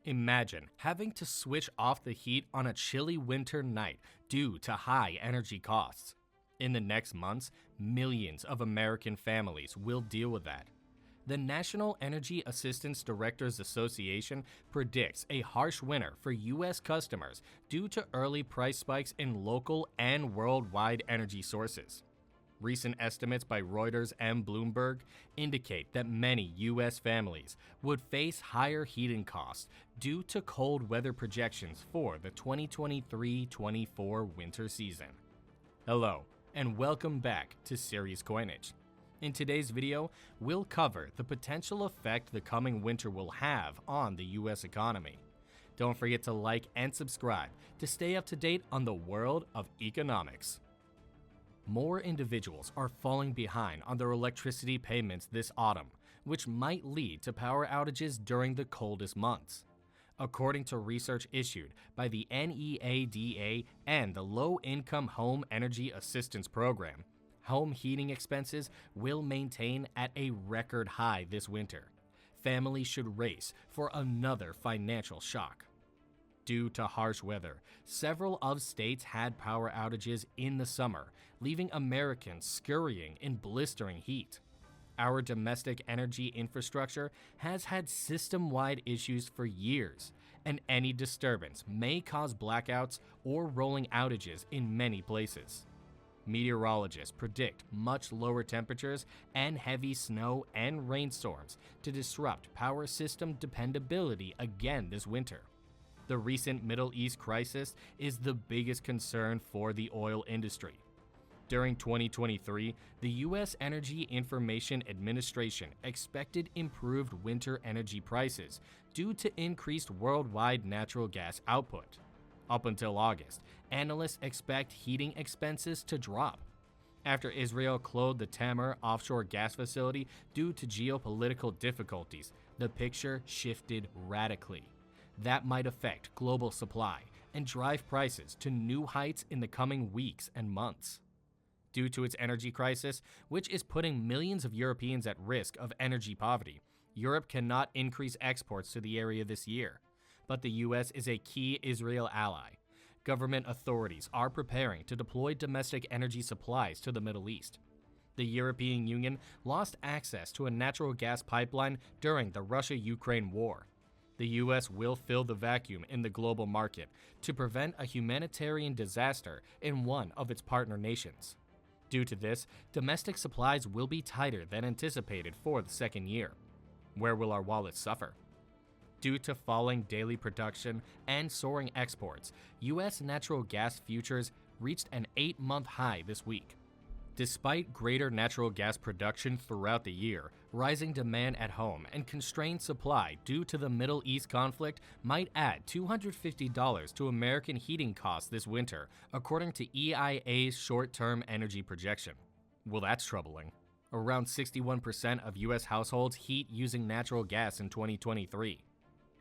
Imagine having to switch off the heat on a chilly winter night due to high energy costs. In the next months, millions of American families will deal with that. The National Energy Assistance Directors Association predicts a harsh winter for U.S. customers due to early price spikes in local and worldwide energy sources. Recent estimates by Reuters and Bloomberg indicate that many U.S. families would face higher heating costs due to cold weather projections for the 2023-24 winter season. Hello, and welcome back to Seriouscoinageyt. In today's video, we'll cover the potential effect the coming winter will have on the U.S. economy. Don't forget to like and subscribe to stay up to date on the world of economics. More individuals are falling behind on their electricity payments this autumn, which might lead to power outages during the coldest months. According to research issued by the NEADA and the Low Income Home Energy Assistance Program, home heating expenses will maintain at a record high this winter. Families should race for another financial shock. Due to harsh weather, several of states had power outages in the summer, leaving Americans scurrying in blistering heat. Our domestic energy infrastructure has had system-wide issues for years, and any disturbance may cause blackouts or rolling outages in many places. Meteorologists predict much lower temperatures and heavy snow and rainstorms to disrupt power system dependability again this winter. The recent Middle East crisis is the biggest concern for the oil industry. During 2023, the U.S. Energy Information Administration expected improved winter energy prices due to increased worldwide natural gas output. Up until August, analysts expect heating expenses to drop. After Israel closed the Tamar offshore gas facility due to geopolitical difficulties, the picture shifted radically. That might affect global supply and drive prices to new heights in the coming weeks and months. Due to its energy crisis, which is putting millions of Europeans at risk of energy poverty, Europe cannot increase exports to the area this year. But the U.S. is a key Israel ally. Government authorities are preparing to deploy domestic energy supplies to the Middle East. The European Union lost access to a natural gas pipeline during the Russia-Ukraine war. The U.S. will fill the vacuum in the global market to prevent a humanitarian disaster in one of its partner nations. Due to this, domestic supplies will be tighter than anticipated for the second year. Where will our wallets suffer? Due to falling daily production and soaring exports, U.S. natural gas futures reached an 8-month high this week. Despite greater natural gas production throughout the year, rising demand at home and constrained supply due to the Middle East conflict might add $250 to American heating costs this winter, according to EIA's short-term energy projection. Well, that's troubling. Around 61% of U.S. households heat using natural gas in 2023.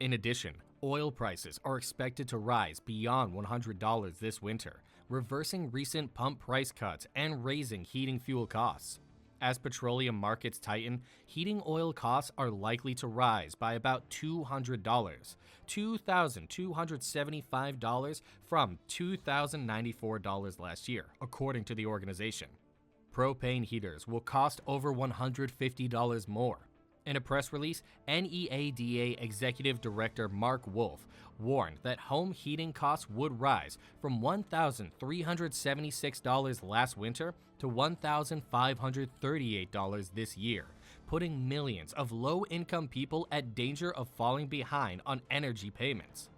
In addition, oil prices are expected to rise beyond $100 this winter, reversing recent pump price cuts and raising heating fuel costs. As petroleum markets tighten, heating oil costs are likely to rise by about $200, $2,275 from $2,094 last year, according to the organization. Propane heaters will cost over $150 more. In a press release, NEADA Executive Director Mark Wolf warned that home heating costs would rise from $1,376 last winter to $1,538 this year, putting millions of low-income people at danger of falling behind on energy payments.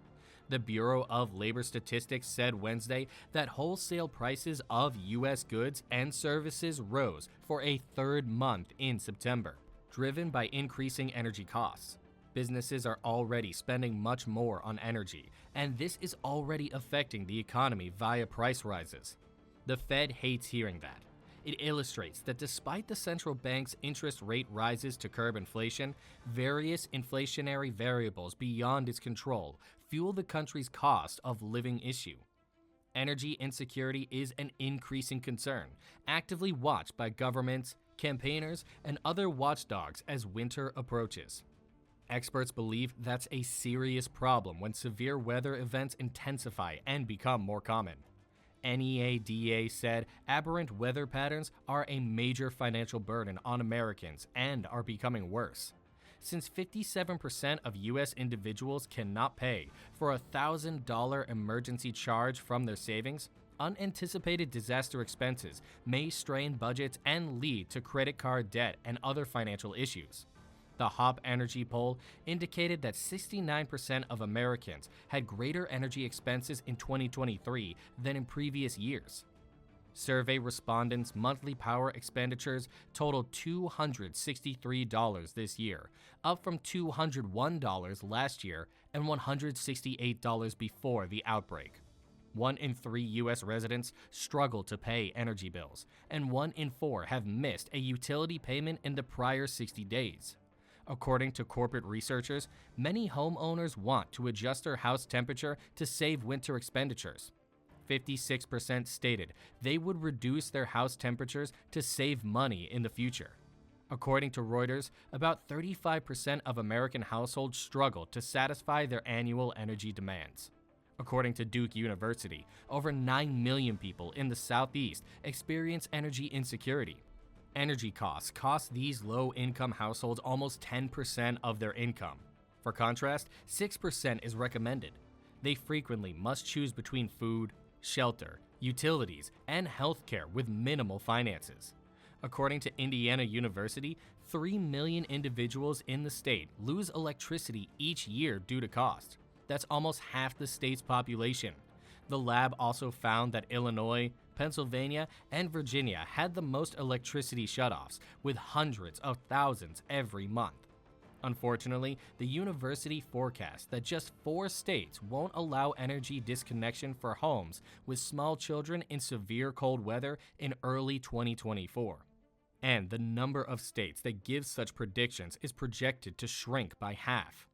The Bureau of Labor Statistics said Wednesday that wholesale prices of U.S. goods and services rose for a third month in September, driven by increasing energy costs. Businesses are already spending much more on energy, and this is already affecting the economy via price rises. The Fed hates hearing that. It illustrates that despite the central bank's interest rate rises to curb inflation, various inflationary variables beyond its control fuel the country's cost of living issue. Energy insecurity is an increasing concern, actively watched by governments, campaigners, and other watchdogs as winter approaches. experts believe that's a serious problem when severe weather events intensify and become more common. NEADA said aberrant weather patterns are a major financial burden on Americans and are becoming worse. Since 57% of U.S. individuals cannot pay for a $1,000 emergency charge from their savings, unanticipated disaster expenses may strain budgets and lead to credit card debt and other financial issues. The HOP Energy poll indicated that 69% of Americans had greater energy expenses in 2023 than in previous years. Survey respondents' monthly power expenditures totaled $263 this year, up from $201 last year and $168 before the outbreak. 1 in 3 U.S. residents struggle to pay energy bills, and 1 in 4 have missed a utility payment in the prior 60 days. According to corporate researchers, many homeowners want to adjust their house temperature to save winter expenditures. 56% stated they would reduce their house temperatures to save money in the future. According to Reuters, about 35% of American households struggle to satisfy their annual energy demands. According to Duke University, over 9 million people in the Southeast experience energy insecurity. Energy costs cost these low-income households almost 10% of their income. For contrast, 6% is recommended. They frequently must choose between food, shelter, utilities, and healthcare with minimal finances. According to Indiana University, 3 million individuals in the state lose electricity each year due to cost. That's almost half the state's population. The lab also found that Illinois, Pennsylvania, and Virginia had the most electricity shutoffs, with hundreds of thousands every month. Unfortunately, the university forecasts that just 4 states won't allow energy disconnection for homes with small children in severe cold weather in early 2024. And the number of states that give such predictions is projected to shrink by half.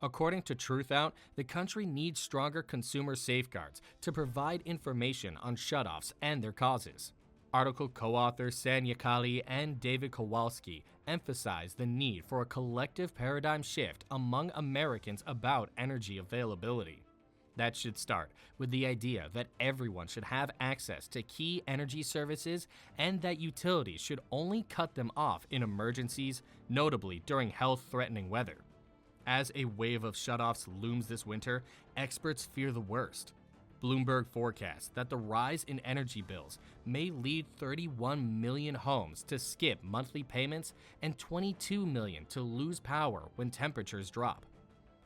According to Truthout, the country needs stronger consumer safeguards to provide information on shutoffs and their causes. Article co-authors Sanya Kali and David Kowalski emphasize the need for a collective paradigm shift among Americans about energy availability. That should start with the idea that everyone should have access to key energy services and that utilities should only cut them off in emergencies, notably during health-threatening weather. As a wave of shutoffs looms this winter, experts fear the worst. Bloomberg forecasts that the rise in energy bills may lead 31 million homes to skip monthly payments and 22 million to lose power when temperatures drop.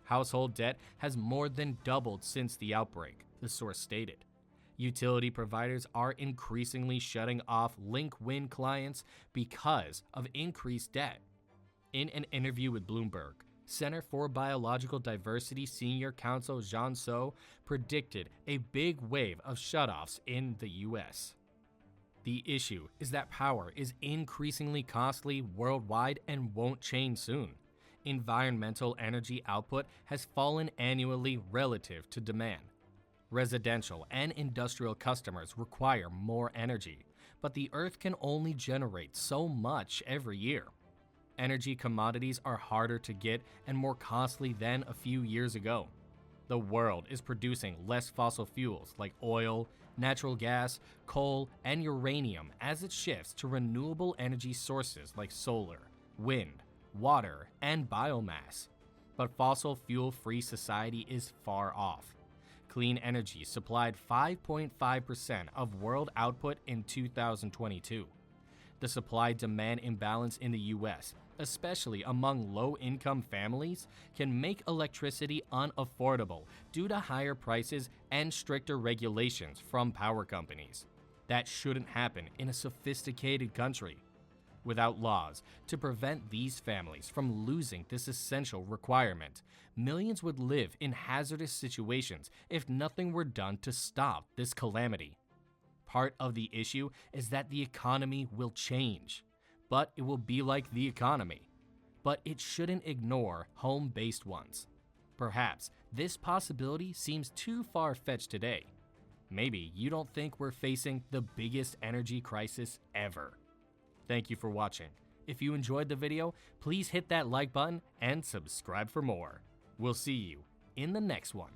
Household debt has more than doubled since the outbreak, the source stated. Utility providers are increasingly shutting off Link-Win clients because of increased debt. In an interview with Bloomberg, Center for Biological Diversity Senior Counsel Jean So predicted a big wave of shutoffs in the U.S. The issue is that power is increasingly costly worldwide and won't change soon. Environmental energy output has fallen annually relative to demand. Residential and industrial customers require more energy, but the Earth can only generate so much every year. Energy commodities are harder to get and more costly than a few years ago. The world is producing less fossil fuels like oil, natural gas, coal, and uranium as it shifts to renewable energy sources like solar, wind, water, and biomass. But fossil fuel-free society is far off. Clean energy supplied 5.5% of world output in 2022. The supply-demand imbalance in the U.S., especially among low-income families, can make electricity unaffordable due to higher prices and stricter regulations from power companies. That shouldn't happen in a sophisticated country. Without laws to prevent these families from losing this essential requirement, millions would live in hazardous situations if nothing were done to stop this calamity. Part of the issue is that the economy will change, but it will be like the economy. But it shouldn't ignore home-based ones. Perhaps this possibility seems too far-fetched today. Maybe you don't think we're facing the biggest energy crisis ever. Thank you for watching, If you enjoyed the video, please hit that like button and subscribe for more. We'll see you in the next one.